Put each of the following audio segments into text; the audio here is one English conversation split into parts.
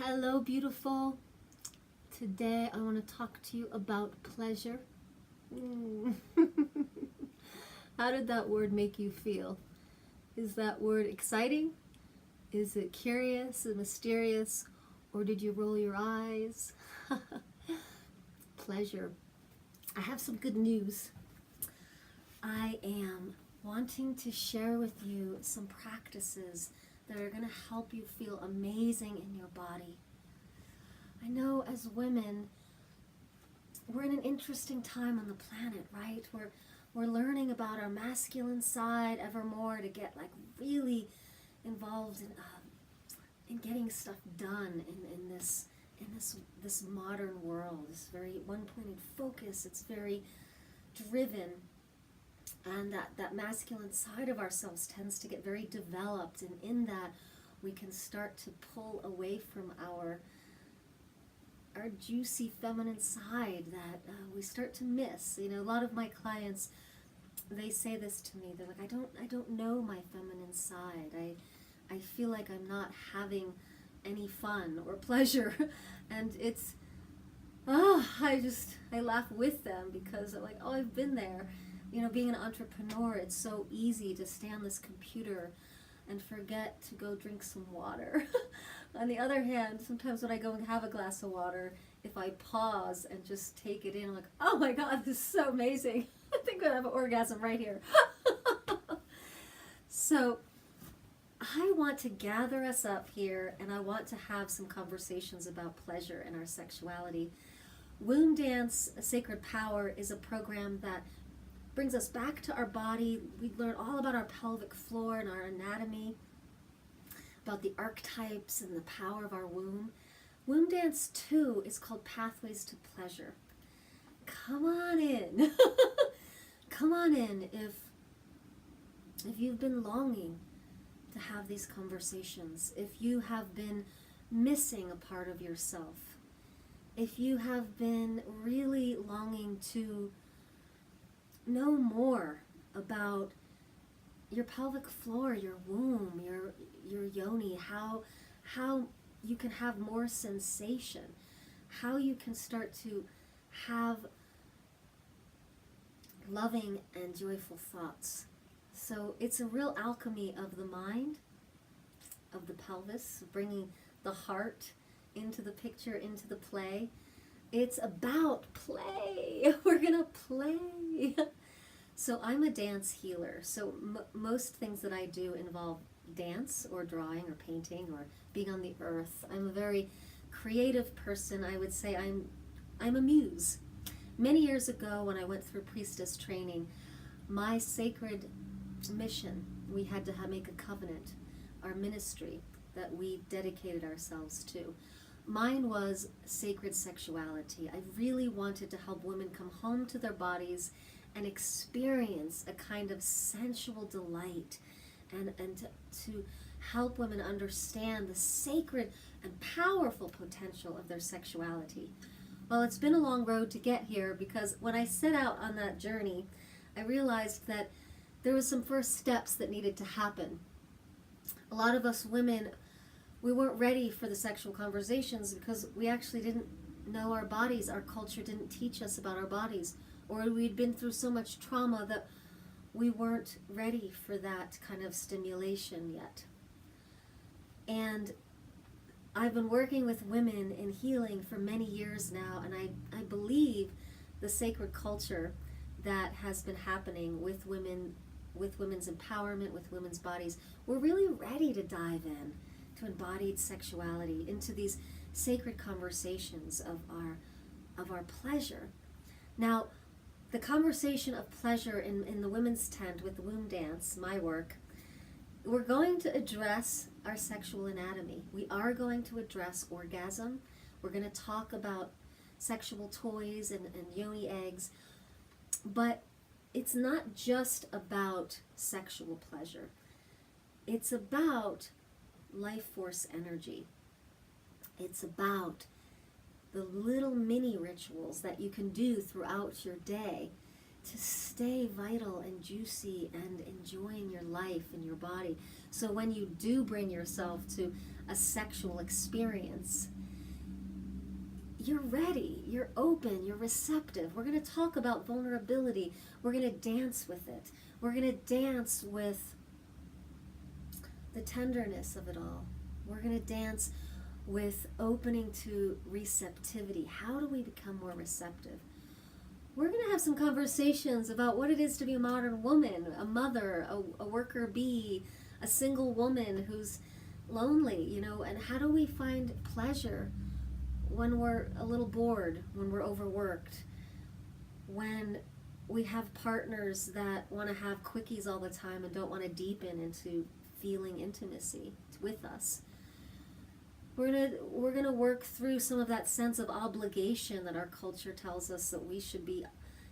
Hello, beautiful. Today I want to talk to you about pleasure. Mm. How did that word make you feel? Is that word exciting? Is it curious and mysterious? Or did you roll your eyes? Pleasure. I have some good news. I am wanting to share with you some practices that are going to help you feel amazing in your body. I know as women, we're in an interesting time on the planet, right? We're learning about our masculine side ever more to get like really involved in getting stuff done in this modern world. This very one-pointed focus. It's very driven, and that masculine side of ourselves tends to get very developed, and in that we can start to pull away from our juicy feminine side that we start to miss. You know, a lot of my clients, they say this to me. They're like, I don't know my feminine side. I feel like I'm not having any fun or pleasure, and it's I laugh with them because I'm like, oh, I've been there. You know, being an entrepreneur, it's so easy to stay on this computer and forget to go drink some water. On the other hand, sometimes when I go and have a glass of water, if I pause and just take it in, I'm like, oh my God, this is so amazing. I think I'm gonna have an orgasm right here. So I want to gather us up here, and I want to have some conversations about pleasure and our sexuality. Womb Dance Sacred Power is a program that brings us back to our body. We learn all about our pelvic floor and our anatomy, about the archetypes and the power of our womb. Womb Dance 2 is called Pathways to Pleasure. Come on in. Come on in if you've been longing to have these conversations, if you have been missing a part of yourself, if you have been really longing to know more about your pelvic floor, your womb, your yoni, how you can have more sensation, how you can start to have loving and joyful thoughts. So it's a real alchemy of the mind, of the pelvis, bringing the heart into the picture, into the play. It's about play. We're gonna play. So I'm a dance healer. So most things that I do involve dance or drawing or painting or being on the earth. I'm a very creative person. I would say I'm a muse. Many years ago when I went through priestess training, my sacred mission, we had to make a covenant, our ministry that we dedicated ourselves to. Mine was sacred sexuality. I really wanted to help women come home to their bodies and experience a kind of sensual delight, and to help women understand the sacred and powerful potential of their sexuality. Well, it's been a long road to get here, because when I set out on that journey, I realized that there was some first steps that needed to happen. A lot of us women, we weren't ready for the sexual conversations because we actually didn't know our bodies. Our culture didn't teach us about our bodies, or we'd been through so much trauma that we weren't ready for that kind of stimulation yet. And I've been working with women in healing for many years now, and I believe the sacred culture that has been happening with women, with women's empowerment, with women's bodies, we're really ready to dive in to embodied sexuality, into these sacred conversations of our pleasure. Now, the conversation of pleasure in the women's tent with the Womb Dance, my work, we're going to address our sexual anatomy. We are going to address orgasm. We're going to talk about sexual toys and yoni eggs. But it's not just about sexual pleasure. It's about life force energy. It's about the little mini rituals that you can do throughout your day to stay vital and juicy and enjoying your life and your body. So when you do bring yourself to a sexual experience, you're ready, you're open, you're receptive. We're going to talk about vulnerability. We're going to dance with it. We're going to dance with the tenderness of it all. We're going to dance with opening to receptivity. How do we become more receptive? We're going to have some conversations about what it is to be a modern woman, a mother, a worker bee, a single woman who's lonely, you know, and how do we find pleasure when we're a little bored, when we're overworked, when we have partners that want to have quickies all the time and don't want to deepen into feeling intimacy with us. We're gonna work through some of that sense of obligation that our culture tells us that we should be,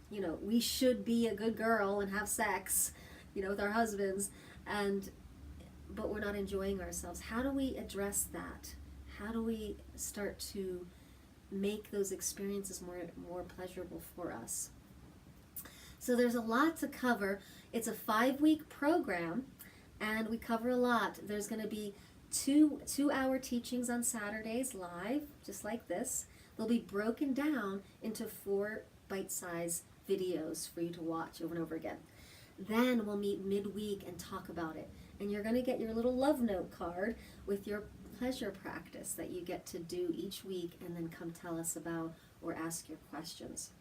you know, we should be a good girl and have sex, you know, with our husbands, but we're not enjoying ourselves. How do we address that? How do we start to make those experiences more pleasurable for us? So there's a lot to cover. It's a 5-week program, and we cover a lot. There's going to be two-hour teachings on Saturdays live, just like this. They'll be broken down into 4 bite-sized videos for you to watch over and over again. Then we'll meet midweek and talk about it. And you're going to get your little love note card with your pleasure practice that you get to do each week and then come tell us about or ask your questions.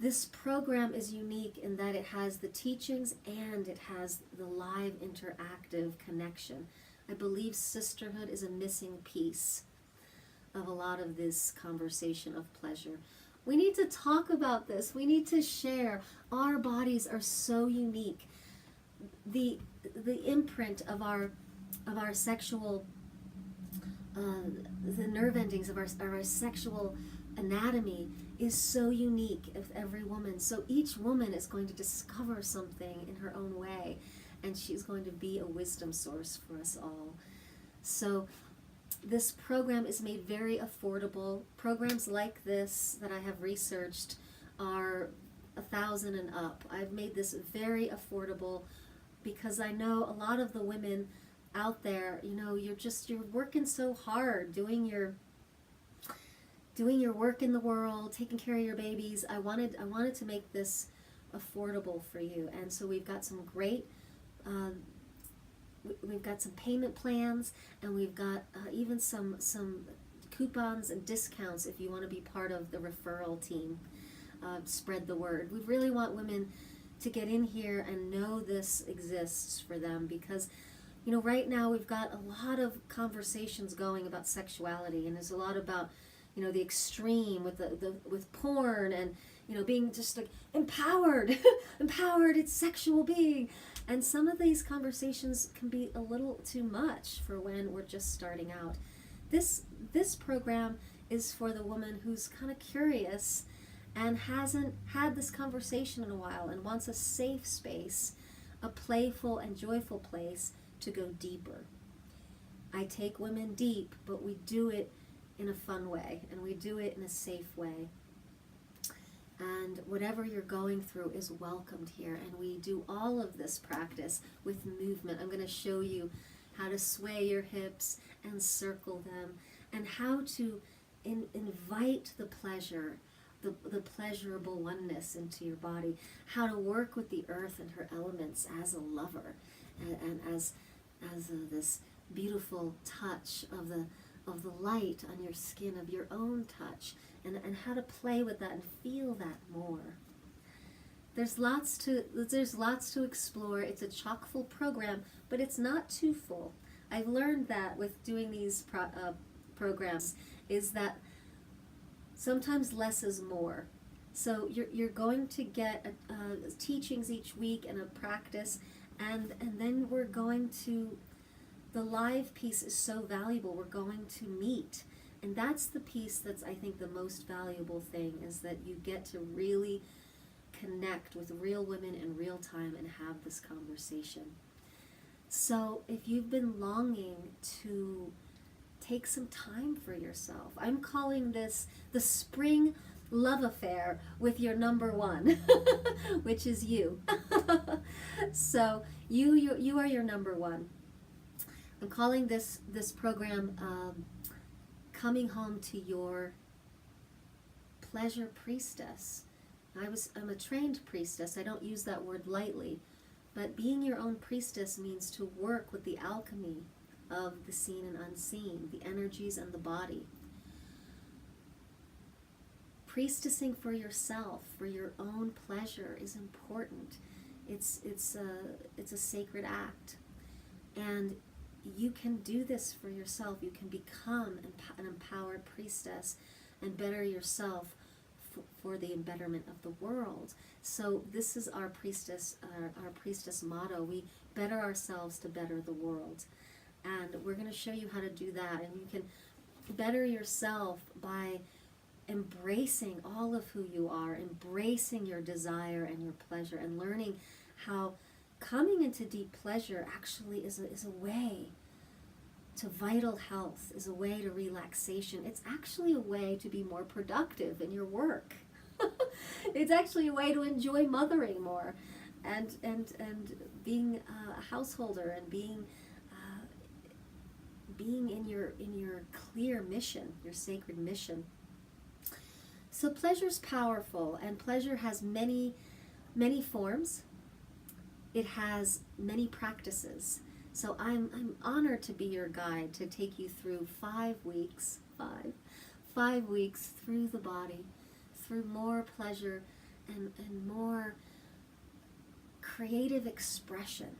This program is unique in that it has the teachings and it has the live interactive connection. I believe sisterhood is a missing piece of a lot of this conversation of pleasure. We need to talk about this. We need to share. Our bodies are so unique. The imprint of our sexual, the nerve endings of our sexual anatomy is so unique of every woman. So each woman is going to discover something in her own way, and she's going to be a wisdom source for us all. So this program is made very affordable. Programs like this that I have researched are $1,000 and up. I've made this very affordable because I know a lot of the women out there, you know, you're working so hard, doing your work in the world, taking care of your babies. I wanted to make this affordable for you, and so we've got some great, we've got some payment plans, and we've got even some coupons and discounts if you want to be part of the referral team. Spread the word. We really want women to get in here and know this exists for them, because you know, right now we've got a lot of conversations going about sexuality, and there's a lot about, you know, the extreme with porn, and you know, being just like empowered it's sexual being, and some of these conversations can be a little too much for when we're just starting out. This program is for the woman who's kind of curious and hasn't had this conversation in a while and wants a safe space, a playful and joyful place to go deeper. I take women deep, but we do it in a fun way, and we do it in a safe way. And whatever you're going through is welcomed here, and we do all of this practice with movement. I'm going to show you how to sway your hips and circle them, and how to invite the pleasure, the pleasurable oneness into your body, how to work with the earth and her elements as a lover, and as this beautiful touch of the light on your skin, of your own touch, and how to play with that and feel that more. There's lots to explore. It's a chock full program, but it's not too full. I've learned that with doing these programs, is that sometimes less is more. So you're going to get teachings each week and a practice, and then we're going to, the live piece is so valuable. We're going to meet, and that's the piece that's, I think, the most valuable thing, is that you get to really connect with real women in real time and have this conversation. So if you've been longing to take some time for yourself, I'm calling this the spring love affair with your number one, which is you. So you are your number one. I'm calling this program Coming Home to Your Pleasure Priestess. I'm a trained priestess. I don't use that word lightly, but being your own priestess means to work with the alchemy of the seen and unseen, the energies and the body. Priestessing for yourself, for your own pleasure, is important. It's a sacred act, and you can do this for yourself. You can become an empowered priestess and better yourself for the betterment of the world. So this is our priestess motto. We better ourselves to better the world, and we're going to show you how to do that. And you can better yourself by embracing all of who you are, embracing your desire and your pleasure, and learning how coming into deep pleasure actually is a way to vital health, is a way to relaxation. It's actually a way to be more productive in your work. It's actually a way to enjoy mothering more, and being a householder, and being in your clear mission, your sacred mission. So pleasure's powerful, and pleasure has many forms. It has many practices. So I'm honored to be your guide, to take you through 5 weeks, five weeks through the body, through more pleasure and more creative expression,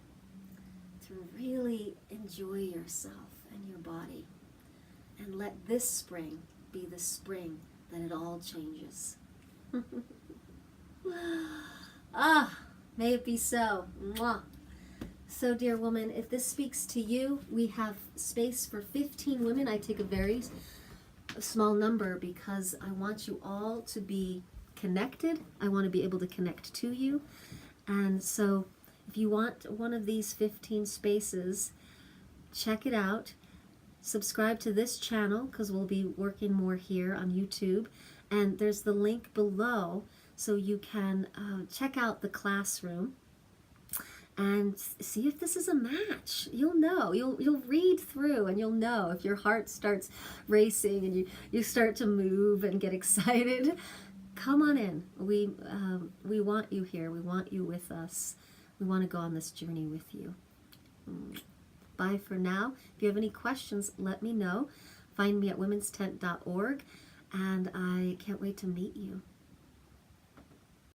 to really enjoy yourself and your body, and let this spring be the spring that it all changes. May it be so. Mwah. So, dear woman, if this speaks to you, we have space for 15 women. I take a very small number because I want you all to be connected. I want to be able to connect to you. And so if you want one of these 15 spaces, check it out. Subscribe to this channel, because we'll be working more here on YouTube. And there's the link below, so you can check out the classroom and see if this is a match. You'll know. You'll read through, and you'll know if your heart starts racing and you start to move and get excited. Come on in. We want you here. We want you with us. We want to go on this journey with you. Bye for now. If you have any questions, let me know. Find me at womenstent.org, and I can't wait to meet you.